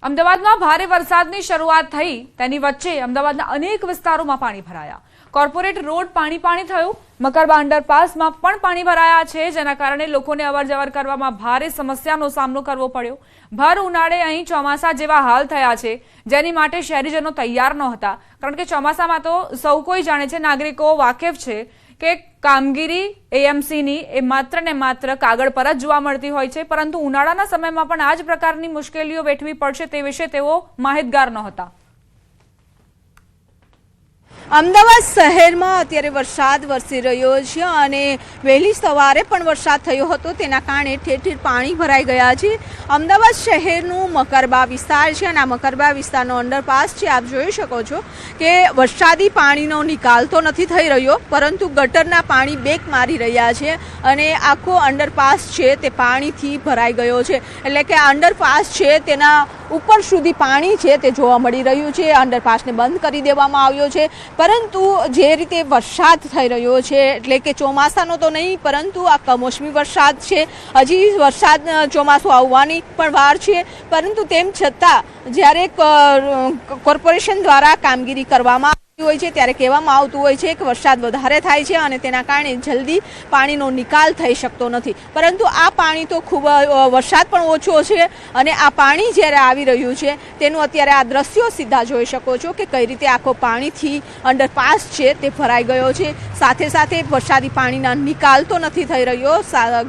અમદાવાદમાં ભારે વરસાદની શરૂઆત થઈ તેની વચ્ચે અમદાવાદના અનેક વિસ્તારોમાં પાણી ભરાયા. કોર્પોરેટ રોડ પાણી થયું. મકરબા અંડરપાસમાં પણ પાણી ભરાયા છે, જેના કારણે લોકોને અવરજવર કરવામાં ભારે સમસ્યાનો સામનો કરવો પડ્યો. ભર ઉનાળે અહીં ચોમાસા જેવા હાલ થયા છે, જેની માટે શહેરીજનો તૈયાર નહોતા, કારણ કે ચોમાસામાં તો સૌ કોઈ જાણે છે, નાગરિકો વાકેફ છે કે કામગીરી એએમસીની એ માત્ર ને માત્ર કાગળ પર જ જોવા મળતી હોય છે, પરંતુ ઉનાળાના સમયમાં પણ આ જ પ્રકારની મુશ્કેલીઓ વેઠવી પડશે તે વિશે તેઓ માહિતગાર નહોતા. અમદાવાદ શહેરમાં અત્યારે વરસાદ વરસી રહ્યો છે અને વહેલી સવારે પણ વરસાદ થયો હતો, તેના કારણે ઠેર ઠેર પાણી ભરાઈ ગયા છે. અમદાવાદ શહેરનું મકરબા વિસ્તાર છે અને આ મકરબા વિસ્તારનો અંડરપાસ છે. આપ જોઈ શકો છો કે વરસાદી પાણીનો નિકાલ તો નથી થઈ રહ્યો, પરંતુ ગટરના પાણી બેક મારી રહ્યા છે અને આખો અંડરપાસ છે તે પાણીથી ભરાઈ ગયો છે. એટલે કે આ અંડરપાસ છે તેના ઉપર સુધી પાણી છે તે જોવા મળી રહ્યું છે. અંડરપાસને બંધ કરી દેવામાં આવ્યો છે, પરંતુ જે રીતે વરસાદ થઈ રહ્યો છે, એટલે કે ચોમાસાનો તો નહીં, પરંતુ આ કમોસમી વરસાદ છે. હજી વરસાદ ચોમાસું આવવાની પણ વાર છે, પરંતુ તેમ છતાં જ્યારે કોર્પોરેશન દ્વારા કામગીરી કરવામાં હોય છે ત્યારે કહેવામાં આવતું હોય છે કે વરસાદ વધારે થાય છે અને તેના કારણે જલ્દી પાણીનો નિકાલ થઈ શકતો નથી. પરંતુ આ પાણી તો ખૂબ વરસાદ પણ ઓછો છે અને આ પાણી જ્યારે આવી રહ્યું છે તેનું અત્યારે આ દ્રશ્યો સીધા જોઈ શકો છો કે કઈ રીતે આખો પાણીથી અંડરપાસ છે તે ભરાઈ ગયો છે. સાથે સાથે વરસાદી પાણીના નિકાલ તો નથી થઈ રહ્યો,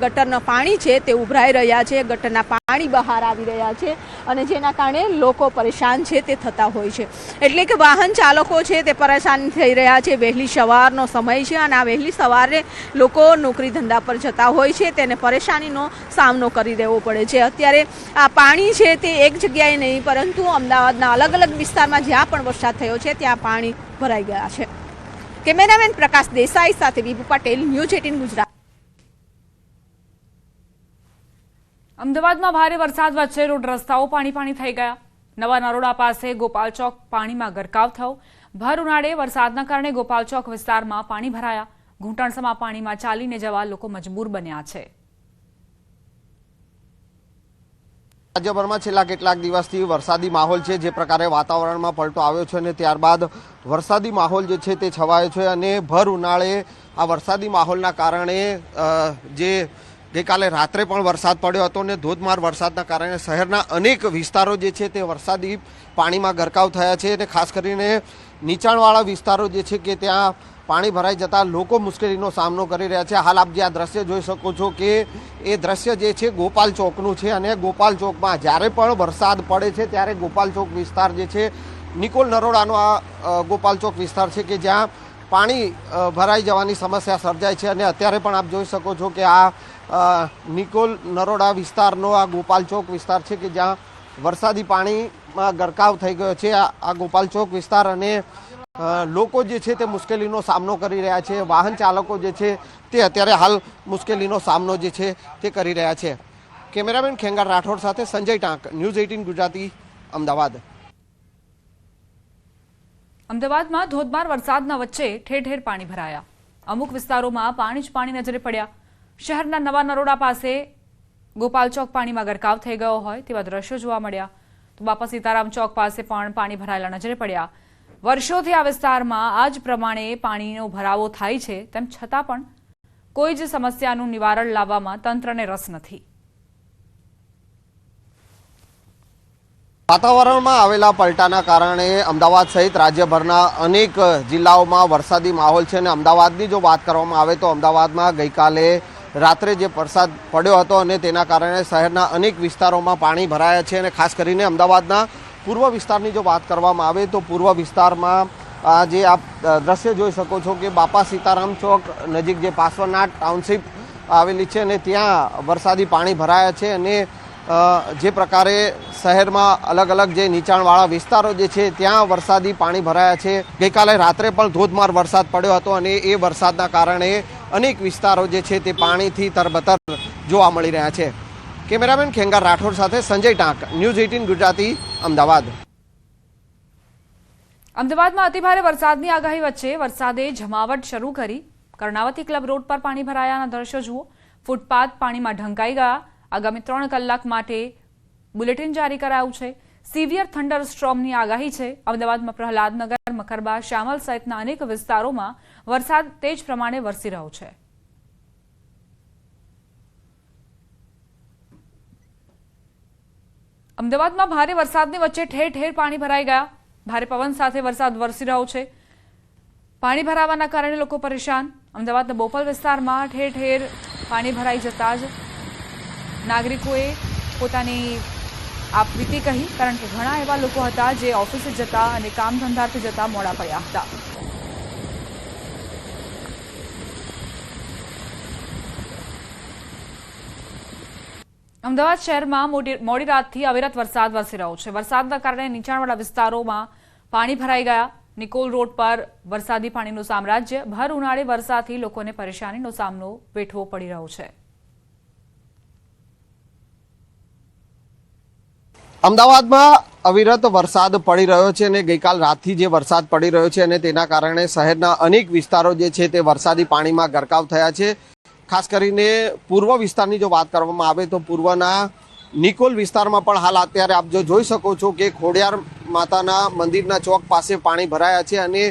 ગટરના પાણી છે તે ઉભરાઈ રહ્યા છે, ગટરના પાણી બહાર આવી રહ્યા છે અને જેના કારણે લોકો પરેશાન છે તે થતા હોય છે. એટલે કે વાહન ચાલકો છે તે પરેશાન થઈ રહ્યા છે. વહેલી સવારનો સમય છે અને આ વહેલી સવારે લોકો નોકરી ધંધા પર જતા હોય છે, તેને પરેશાનીનો સામનો કરી દેવો પડે છે. અત્યારે આ પાણી છે તે એક જગ્યાએ નહીં, પરંતુ અમદાવાદના અલગ અલગ વિસ્તારમાં જ્યાં પણ વરસાદ થયો છે ત્યાં પાણી ભરાઈ ગયા છે. કેમેરામેન પ્રકાશ દેસાઈ સાથે વિભુ પટેલ, ન્યૂઝ 18 ગુજરાત. અમદાવાદમાં ભારે વરસાદ વચ્ચે રોડ રસ્તાઓ પાણી થઈ ગયા. નવા નરોડા પાસે ગોપાલ ચોક પાણીમાં ગરકાવ થયો. ભર ઉનાળે વરસાદના કારણે ગોપાલ ચોક વિસ્તારમાં પાણી ભરાયા. ઘૂંટણસમા પાણીમાં ચાલીને જવા લોકો મજબૂર બન્યા છે. રાજ્યભરમાં છેલ્લા કેટલાક દિવસથી વરસાદી માહોલ છે, જે પ્રકારે વાતાવરણમાં પલટો આવ્યો છે અને ત્યારબાદ વરસાદી માહોલ જે છે તે છવાયો છે અને ભર ઉનાળે આ વરસાદી માહોલના કારણે જે ગઈકાલે રાત્રે પણ વરસાદ પડ્યો હતો અને ધોધમાર વરસાદના કારણે શહેરના અનેક વિસ્તારો જે છે તે વરસાદી પાણીમાં ગરકાવ થયા છે અને ખાસ કરીને નીચાણવાળા વિસ્તારો જે છે કે ત્યાં પાણી ભરાઈ જતા લોકો મુશ્કેલીનો સામનો કરી રહ્યા છે. હાલ આપ જે આ દ્રશ્ય જોઈ શકો છો કે એ દ્રશ્ય જે છે ગોપાલ ચોકનું છે અને ગોપાલ ચોકમાં જ્યારે પણ વરસાદ પડે છે ત્યારે ગોપાલ ચોક વિસ્તાર જે છે, નિકોલ નરોડાનો આ ગોપાલ ચોક વિસ્તાર છે કે જ્યાં પાણી ભરાઈ જવાની સમસ્યા સર્જાય છે અને અત્યારે પણ આપ જોઈ શકો છો કે આ નિકોલ નરોડા વિસ્તારનો આ ગોપાલ ચોક વિસ્તાર છે કે જ્યાં વરસાદી પાણીમાં ગરકાવ થઈ ગયો છે. આ ગોપાલ ચોક વિસ્તાર અને લોકો જે છે તે મુશ્કેલીનો સામનો કરી રહ્યા છે. વાહન ચાલકો જે છે તે અત્યારે હાલ મુશ્કેલીનો સામનો જે છે તે કરી રહ્યા છે. કેમેરામેન ખેંગાર રાઠોડ સાથે સંજય ટાંક, ન્યૂઝ 18 ગુજરાતી, અમદાવાદ. અમદાવાદમાં ધોધમાર વરસાદના વચ્ચે ઠેર ઠેર પાણી ભરાયા. અમુક વિસ્તારોમાં પાણી જ પાણી નજરે પડ્યા. શહેરના નવા નરોડા પાસે ગોપાલ ચોક પાણીમાં ગરકાવ થઈ ગયો હોય તેવા દ્રશ્યો જોવા મળ્યા. તો બાપા સીતારામ ચોક પાસે પણ પાણી ભરાયેલા નજરે પડ્યા. વર્ષોથી આ વિસ્તારમાં આ જ પ્રમાણે પાણીનો ભરાવો થાય છે, તેમ છતાં પણ કોઈ જ સમસ્યાનું નિવારણ લાવવામાં તંત્રને રસ નથી. વાતાવરણમાં આવેલા પલટાના કારણે અમદાવાદ સહિત રાજ્યભરના અનેક જિલ્લાઓમાં વરસાદી માહોલ છે અને અમદાવાદની જો વાત કરવામાં આવે તો અમદાવાદમાં ગઈકાલે રાત્રે જે વરસાદ પડ્યો હતો અને તેના કારણે શહેરના અનેક વિસ્તારોમાં પાણી ભરાયા છે અને ખાસ કરીને અમદાવાદના પૂર્વ વિસ્તારની જો વાત કરવામાં આવે તો પૂર્વ વિસ્તારમાં જે આપ દ્રશ્ય જોઈ શકો છો કે બાપા સીતારામ ચોક નજીક જે પાસવનાથ ટાઉનશીપ આવેલી છે અને ત્યાં વરસાદી પાણી ભરાયા છે અને જે પ્રકારે શહેરમાં અલગ અલગ જે નીચાણવાળા વિસ્તારો જે છે ત્યાં વરસાદી પાણી ભરાયા છે. ગઈકાલે રાત્રે પણ ધોધમાર વરસાદ પડ્યો હતો અને એ વરસાદના કારણે અનેક વિસ્તારો જે છે તે પાણીથી તરબતર જોવા મળી રહ્યા છે. કેમેરામેન ખેંગાર રાઠોડ સાથે સંજય ટાંક, ન્યૂઝ 18 ગુજરાતી, અમદાવાદ. અમદાવાદમાં અતિભારે વરસાદની આગાહી વચ્ચે વરસાદે જમાવટ શરૂ કરી. કર્ણાવતી ક્લબ રોડ પર પાણી ભરાયાના દ્રશ્યો જુઓ. ફૂટપાથ પાણીમાં ઢંકાઈ ગયા. આગામી 3 કલાક માટે બુલેટિન જારી કરાયું છે. સિવિયર થંડર સ્ટ્રોમની આગાહી છે। અમદાવાદમાં પ્રહલાદનગર, મકરબા, શામલ સહિતના અનેક વિસ્તારોમાં વરસાદ તેજ પ્રમાણે વરસી રહ્યો છે। અમદાવાદમાં ભારે વરસાદની વચ્ચે ઠેર ઠેર પાણી ભરાઈ ગયા। ભારે પવન સાથે વરસાદ વરસી રહ્યો છે। પાણી ભરાવાના કારણે લોકો પરેશાન। અમદાવાદના બોપલ વિસ્તારમાં ઠેર ઠેર પાણી ભરાઈ જતા જ નાગરિકોએ પોતાની આપવીતી કહી, કારણ કે ઘણા એવા લોકો હતા જે ઓફિસે જતા અને કામ ધંધાથી જતા મોડા પડ્યા હતા। અમદાવાદ શહેરમાં મોડી રાતથી અવિરત વરસાદ વરસી રહ્યો છે। વરસાદના કારણે નીચાણવાળા વિસ્તારોમાં પાણી ભરાઈ ગયા। નિકોલ રોડ પર વરસાદી પાણીનું સામ્રાજ્ય। ભર ઉનાળે વરસાદથી લોકોને પરેશાનીનો સામનો વેઠવો પડી રહ્યો છે। અમદાવાદમાં અવિરત વરસાદ પડી રહ્યો છે અને ગઈકાલ રાતથી જે વરસાદ પડી રહ્યો છે અને તેના કારણે શહેરના અનેક વિસ્તારો જે છે તે વરસાદી પાણીમાં ગરકાવ થયા છે। ખાસ કરીને પૂર્વ વિસ્તારની જો વાત કરવામાં આવે તો પૂર્વના નિકોલ વિસ્તારમાં પણ હાલ અત્યારે આપ જો જોઈ શકો છો કે ખોડિયાર માતાના મંદિરના ચોક પાસે પાણી ભરાયા છે અને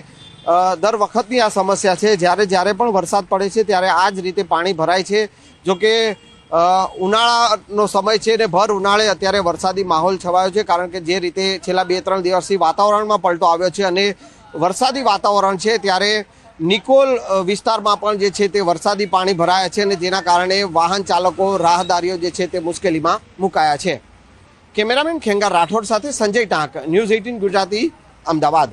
દર વખતની આ સમસ્યા છે। જ્યારે પણ વરસાદ પડે છે ત્યારે આ જ રીતે પાણી ભરાય છે। જો કે ઉનાળાનો સમય છે ને ભર ઉનાળે અત્યારે વરસાદી માહોલ છવાયો છે, કારણ કે જે રીતે છેલ્લા 2-3 દિવસથી વાતાવરણમાં પલટો આવ્યો છે અને વરસાદી વાતાવરણ છે ત્યારે નિકોલ વિસ્તારમાં પણ જે છે તે વરસાદી પાણી ભરાયા છે અને જેના કારણે વાહન ચાલકો, રાહદારીઓ જે છે તે મુશ્કેલીમાં મુકાયા છે। કેમેરામેન ખેંગાર રાઠોડ સાથે સંજય ટાંક, ન્યૂઝ 18 ગુજરાતી, અમદાવાદ।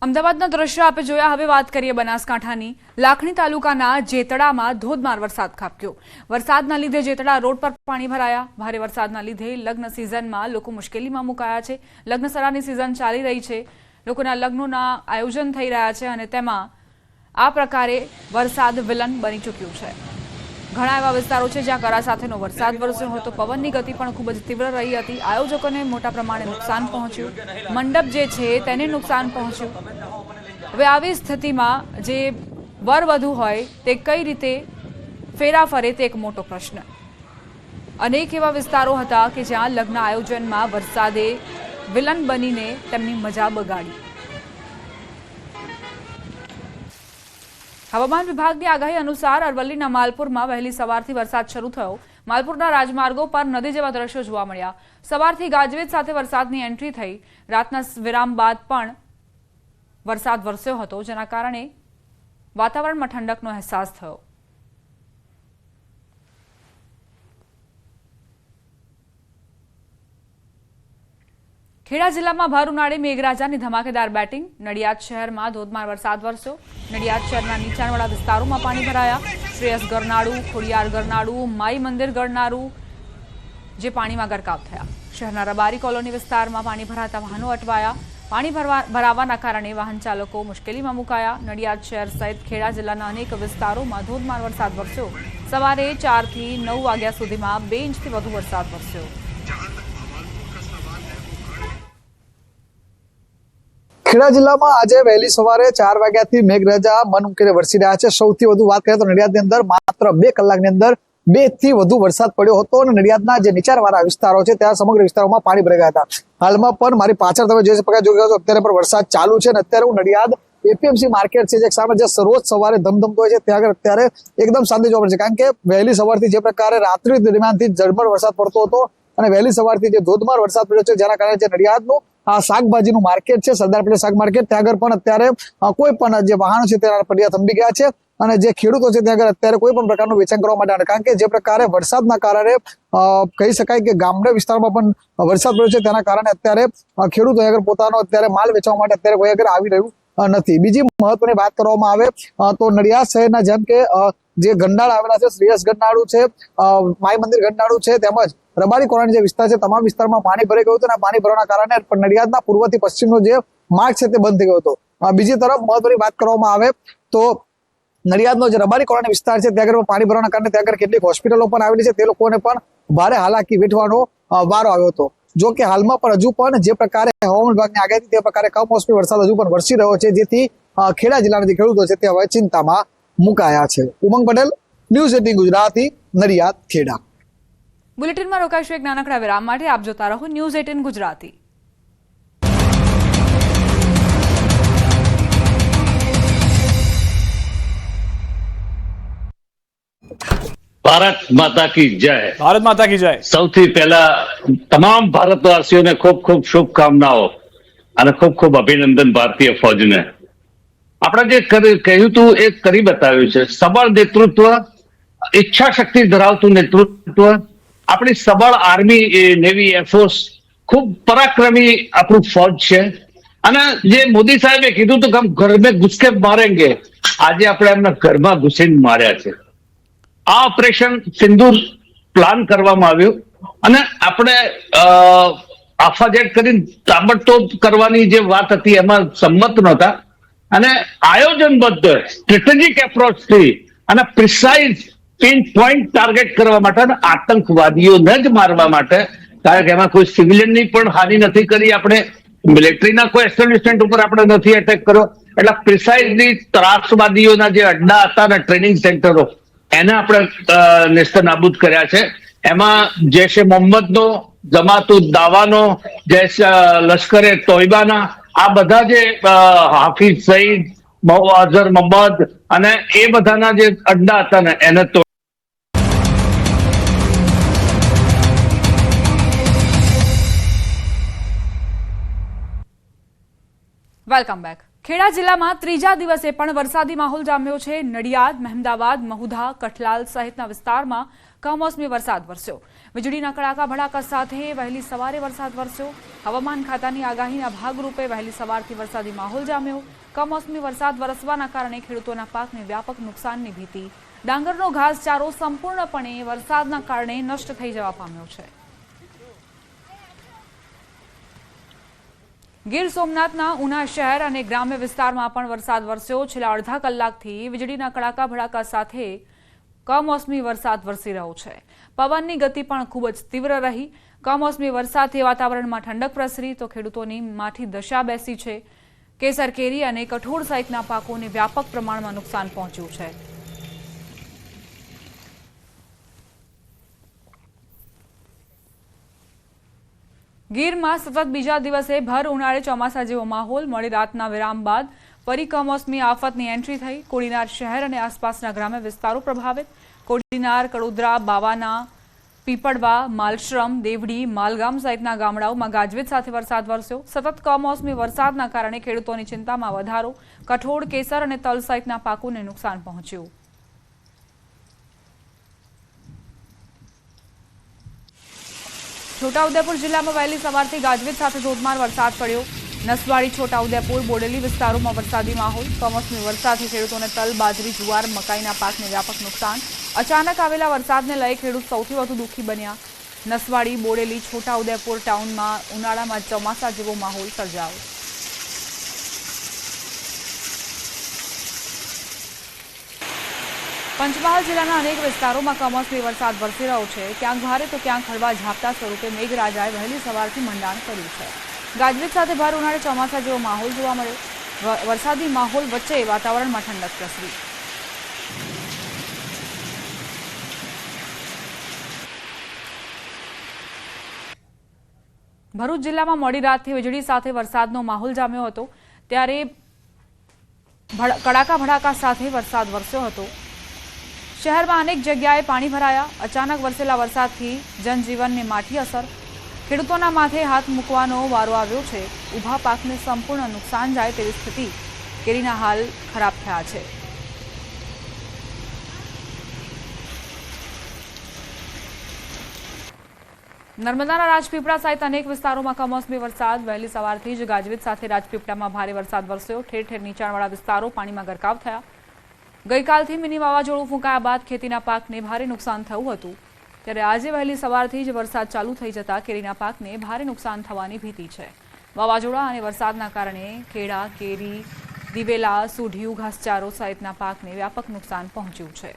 અમદાવાદના દ્રશ્યો આપે જોયા। હવે વાત કરીએ બનાસકાંઠાની। લાખણી તાલુકાના જેતડામાં ધોધમાર વરસાદ ખાબક્યો। વરસાદના લીધે જેતડા રોડ પર પાણી ભરાયા। ભારે વરસાદના લીધે લગ્ન સિઝનમાં લોકો મુશ્કેલીમાં મુકાયા છે। લગ્નસરાની સિઝન ચાલી રહી છે, લોકોના લગ્નોના આયોજન થઈ રહ્યા છે અને તેમાં આ પ્રકારે વરસાદ વિલન બની ચૂક્યું છે। ઘણા એવા વિસ્તારો છે જ્યાં કરા સાથેનો વરસાદ વરસ્યો હતો। પવનની ગતિ પણ ખૂબ જ તીવ્ર રહી હતી। આયોજકોને મોટા પ્રમાણે નુકસાન પહોંચ્યું। મંડપ જે છે તેને નુકસાન પહોંચ્યું। હવે આવી સ્થિતિમાં જે વરવધુ હોય તે કઈ રીતે ફેરા ફરે તે એક મોટો પ્રશ્ન। અનેક એવા વિસ્તારો હતા કે જ્યાં લગ્ન આયોજનમાં વરસાદે વિલન બનીને તેમની મજા બગાડી। હવામાન વિભાગની આગાહી અનુસાર અરવલ્લીના માલપુરમાં વહેલી સવારથી વરસાદ શરૂ થયો। માલપુરના રાજમાર્ગો પર નદી જેવા દ્રશ્યો જોવા મળ્યા। સવારથી ગાજવીજ સાથે વરસાદની એન્ટ્રી થઈ। રાતના વિરામ બાદ પણ વરસાદ વરસ્યો હતો, જેના કારણે વાતાવરણમાં ઠંડકનો અહેસાસ થયો। ખેડા જિલ્લામાં ભર ઉનાળે મેઘરાજાની ધમાકેદાર બેટિંગ। નડિયાદ શહેરમાં ધોધમાર વરસાદ વરસ્યો। નડિયાદ શહેરના નીચાણવાળા વિસ્તારોમાં પાણી ભરાયા। શ્રેયસ ગરનાળુ, ખોડિયાર ગરનાળુ, માઈ મંદિર ગરનાળુ જે પાણીમાં ગરકાવ થયા। શહેરના રબારી કોલોની વિસ્તારમાં પાણી ભરાતા વાહનો અટવાયા। પાણી ભરાવાના કારણે વાહન ચાલકો મુશ્કેલીમાં મુકાયા। નડિયાદ શહેર સહિત ખેડા જિલ્લાના અનેક વિસ્તારોમાં ધોધમાર વરસાદ વરસ્યો। સવારે 4 થી 9 વાગ્યા સુધીમાં 2 ઇંચથી વધુ વરસાદ વરસ્યો। ખેડા જિલ્લામાં આજે વહેલી સવારે 4 વાગ્યાથી મેઘરાજા મન મૂકીને વરસી રહ્યા છે। સૌથી વધુ વાત કરીએ તો નડિયાદની અંદર માત્ર 2 કલાકની અંદર 2 થી વધુ વરસાદ પડ્યો હતો અને નડિયાદના જે નીચાણવાળા વિસ્તારો છે ત્યાં સમગ્ર વિસ્તારોમાં પાણી ભરાઈ ગયા હતા। હાલમાં પણ મારી પાછળ તમે જોઈ શકો છો અત્યારે પણ વરસાદ ચાલુ છે અને અત્યારે હું નડિયાદ એપીએમસી માર્કેટ છે જે સામે જે રોજ સવારે ધમધમતો હોય છે ત્યાં આગળ અત્યારે એકદમ શાંતિ જોવા મળે છે, કારણ કે વહેલી સવારથી જે પ્રકારે રાત્રિ દરમિયાનથી ઝરમર વરસાદ પડતો હતો અને વહેલી સવારથી જે ધોધમાર વરસાદ પડ્યો છે જેના કારણે જે નડિયાદનું આ શાકભાજીનું માર્કેટ છે સરદાર પટેલ શાક માર્કેટ, ત્યાં આગળ પણ અત્યારે કોઈ પણ જે વાહનો છે તેના પડિયા થંભી ગયા છે અને જે ખેડૂતો છે ત્યાં આગળ અત્યારે કોઈ પણ પ્રકારનું વેચાણ કરવા માટે, કારણ કે જે પ્રકારે વરસાદના કારણે કહી શકાય કે ગામડા વિસ્તારમાં પણ વરસાદ પડ્યો છે તેના કારણે અત્યારે ખેડૂતો આગળ પોતાનો અત્યારે માલ વેચવા માટે અત્યારે કોઈ આગળ આવી રહ્યું નથી। બીજી મહત્વની વાત કરવામાં આવે તો નડિયાદ શહેરના જેમ કે જે ગંડાળ આવેલા છે, શ્રેયસ ગરનાળુ છે, માઈ મંદિર ગરનાળુ છે, તેમજ રબારી કોલોની જે વિસ્તાર છે તમામ વિસ્તારમાં પાણી ભરાઈ ગયું હતું અને પાણી ભરવાના કારણે નડિયાદના પૂર્વથી પશ્ચિમનો જે માર્ગ છે તે બંધ થઈ ગયો હતો। બીજી તરફ મહત્વની વાત કરવામાં આવે તો નડિયાદનો જે રબારી કોલોની વિસ્તાર છે ત્યાં આગળ પાણી ભરવાના કારણે ત્યાં આગળ કેટલીક હોસ્પિટલો પણ આવેલી છે, તે લોકોને પણ ભારે હાલાકી વેઠવાનો વારો આવ્યો હતો। જો કે હાલમાં પણ હજુ પણ જે પ્રકારે હવામાન વિભાગની આગાહી તે પ્રકારે કમોસમી વરસાદ હજુ પણ વરસી રહ્યો છે, જેથી ખેડા જિલ્લાના જે ખેડૂતો છે તે હવે ચિંતામાં મુકાયા છે। ઉમંગ પટેલ, ન્યૂઝ 18 ગુજરાતી, નડિયાદ, ખેડા। બુલેટિનમાં રોકાઈશું એક નાનકડા વિરામ માટે. આપ જોતા રહો ન્યૂઝ 18 ગુજરાતી. ભારત માતા કી જય. ભારત માતા કી જય. સૌથી પહેલા તમામ ભારતવાસીઓને ખૂબ ખૂબ શુભકામનાઓ અને ખૂબ ખૂબ અભિનંદન ભારતીય ફોજને. આપણે જે કહ્યું હતું એ કરી બતાવ્યું છે. સબળ નેતૃત્વ, ઈચ્છા શક્તિ ધરાવતું નેતૃત્વ, આપણી સબળ આર્મી, નેવી, એરફોર્સ, ખૂબ પરાક્રમી આપણું ફોજ છે. અને જે મોદી સાહેબે કીધું હતું કે હમ ઘર મેં ઘુસ કે મારેંગે, આજે આપણે એમના ઘરમાં ઘુસીને માર્યા છે. આ ઓપરેશન સિંદૂર પ્લાન કરવામાં આવ્યું અને આપણે આફાજેટ કરીને તાબડતોબ કરવાની જે વાત હતી એમાં સંમત નહોતા. અને આયોજનબદ્ધ સ્ટ્રેટેજિક એપ્રોચથી અને પ્રિસાઇઝ પિન પોઈન્ટ ટાર્ગેટ કરવા માટે અને આતંકવાદીઓને જ મારવા માટે, કારણ કે એમાં કોઈ સિવિલિયનની પણ હાનિ નથી કરી. આપણે મિલિટરીના કોઈ એસ્ટાબ્લિશમેન્ટ ઉપર આપણે નથી એટેક કર્યો. એટલે પ્રિસાઇઝલી ત્રાસવાદીઓના જે અડ્ડા હતા ને ટ્રેનિંગ સેન્ટરો, એને આપણે નેસ્ત નાબૂદ કર્યા છે. એમાં જૈશે મોહમ્મદનો, જમાતુદ દાવાનો, લશ્કરે તોયબાના, આ બધા જે હાફિઝ સઈદ, અઝહર મોહમ્મદ અને એ બધાના જે અડ્ડા હતા ને એને તો વેલકમ બેક. ખેડા જિલ્લામાં ત્રીજા દિવસે પણ વરસાદી માહોલ જામ્યો છે. નડિયાદ, મહેમદાવાદ, મહુધા, કઠલાલ સહિતના વિસ્તારમાં કમોસમી વરસાદ વરસ્યો. વીજળીના કડાકા ભડાકા સાથે વહેલી સવારે વરસાદ વરસ્યો. હવામાન ખાતાની આગાહીના ભાગરૂપે વહેલી સવારથી વરસાદી માહોલ જામ્યો. કમોસમી વરસાદ વરસવાના કારણે ખેડૂતોના પાકને વ્યાપક નુકસાનની ભીતિ. ડાંગરનો ઘાસચારો સંપૂર્ણપણે વરસાદના કારણે નષ્ટ થઈ જવા પામ્યો છે. ગીર સોમનાથના ઉના શહેર અને ગ્રામ્ય વિસ્તારમાં પણ વરસાદ વરસ્યો. છેલ્લા અડધા કલાકથી વીજળીના કડાકા ભડાકા સાથે કમોસમી વરસાદ વરસી રહ્યો છે. પવનની ગતિ પણ ખૂબ જ તીવ્ર રહી. કમોસમી વરસાદથી વાતાવરણમાં ઠંડક પ્રસરી તો ખેડૂતોની માઠી દશા બેસી છે. કેસર કેરી અને કઠોળ સહિતના પાકોને વ્યાપક પ્રમાણમાં નુકસાન પહોંચ્યું છે. ગીરમાં સતત બીજા દિવસે ભર ઉનાળે ચોમાસા જેવો માહોલ. મોડી રાતના વિરામ બાદ ફરી કમોસમી આફતની એન્ટ્રી થઈ. કોડીનાર શહેર અને આસપાસના ગ્રામ્ય વિસ્તારો પ્રભાવિત. કોડીનાર, કડોદરા, બાવાના, પીપળવા, માલશ્રમ, દેવડી, માલગામ સહિતના ગામડાઓમાં ગાજવીજ સાથે વરસાદ વરસ્યો. સતત કમોસમી વરસાદના કારણે ખેડૂતોની ચિંતામાં વધારો. કઠોળ, કેસર અને તલ સહિતના પાકોને નુકસાન પહોંચ્યું. છોટાઉદેપુર જિલ્લામાં વહેલી સવારથી ગાજવીજ સાથે ધોધમાર વરસાદ પડ્યો. નસવાડી, છોટાઉદેપુર, બોડેલી વિસ્તારોમાં વરસાદી માહોલ. કમોસમી વરસાદથી ખેડૂતોને તલ, બાજરી, જુવાર, મકાઈના પાકને વ્યાપક નુકસાન. અચાનક આવેલા વરસાદને લઈ ખેડૂત સૌથી વધુ દુઃખી બન્યા. નસવાડી, બોડેલી, છોટાઉદેપુર ટાઉનમાં ઉનાળામાં ચોમાસા જેવો માહોલ સર્જાયો. પંચમહાલ જિલ્લાના અનેક વિસ્તારોમાં કમોસમી વરસાદ વરસી રહ્યો છે. ક્યાંક ભારે તો ક્યાંક હળવા ઝાપટા સ્વરૂપે મેઘરાજાએ વહેલી સવારથી મંડાણ કર્યું છે. ગાજવીજ સાથે ભર ઉનાળે ચોમાસા જેવો માહોલ જોવા મળ્યો. વરસાદી માહોલ વચ્ચે વાતાવરણમાં ઠંડક પ્રસરી. ભરૂચ જિલ્લામાં મોડી રાતથી વીજળી સાથે વરસાદનો માહોલ જામ્યો હતો. ત્યારે કડાકા ભડાકા સાથે વરસાદ વરસ્યો હતો. શહેરમાં અનેક જગ્યાએ પાણી ભરાયા. અચાનક વરસેલા વરસાદથી જનજીવનને માઠી અસર. ખેડૂતોના માથે હાથ મૂકવાનો વારો આવ્યો છે. ઊભા પાકને સંપૂર્ણ નુકસાન જાય તેવી સ્થિતિ. કેરીના હાલ ખરાબ થયા છે. નર્મદાના રાજપીપળા સહિત અનેક વિસ્તારોમાં કમોસમી વરસાદ. વહેલી સવારથી જ ગાજવીજ સાથે રાજપીપળામાં ભારે વરસાદ વરસ્યો. ઠેર ઠેર નીચાણવાળા વિસ્તારો પાણીમાં ગરકાવ થયા. ગઈકાલથી મિની વાવાઝોડું ફૂંકાયા બાદ ખેતીના પાકને ભારે નુકસાન થયું હતું. ત્યારે આજે વહેલી સવારથી જ વરસાદ ચાલુ થઈ જતા કેરીના પાકને ભારે નુકસાન થવાની ભીતિ છે. વાવાઝોડા અને વરસાદના કારણે ખેડા, કેરી, દિવેલા, સુઢિયું, ઘાસચારો સહિતના પાકને વ્યાપક નુકસાન પહોંચ્યું છે.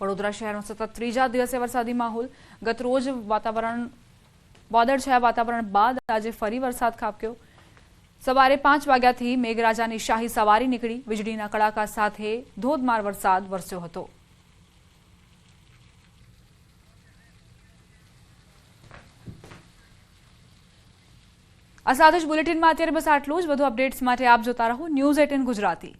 વડોદરા શહેરમાં સતત ત્રીજા દિવસે વરસાદી માહોલ. ગત રોજ વાતાવરણ વાદળછાયા વાતાવરણ બાદ આજે ફરી વરસાદ ખાબક્યો. સવારે 5 વાગ્યાથી મેઘરાજાની શાહી સવારી નીકળી વીજળીના કડાકા સાથે ધોધમાર વરસાદ વરસ્યો હતો. આ સાથે જ બુલેટિનમાં અત્યારે બસ આટલું જ. વધુ અપડેટ્સ માટે આપ જોતા રહો News 18 ગુજરાતી.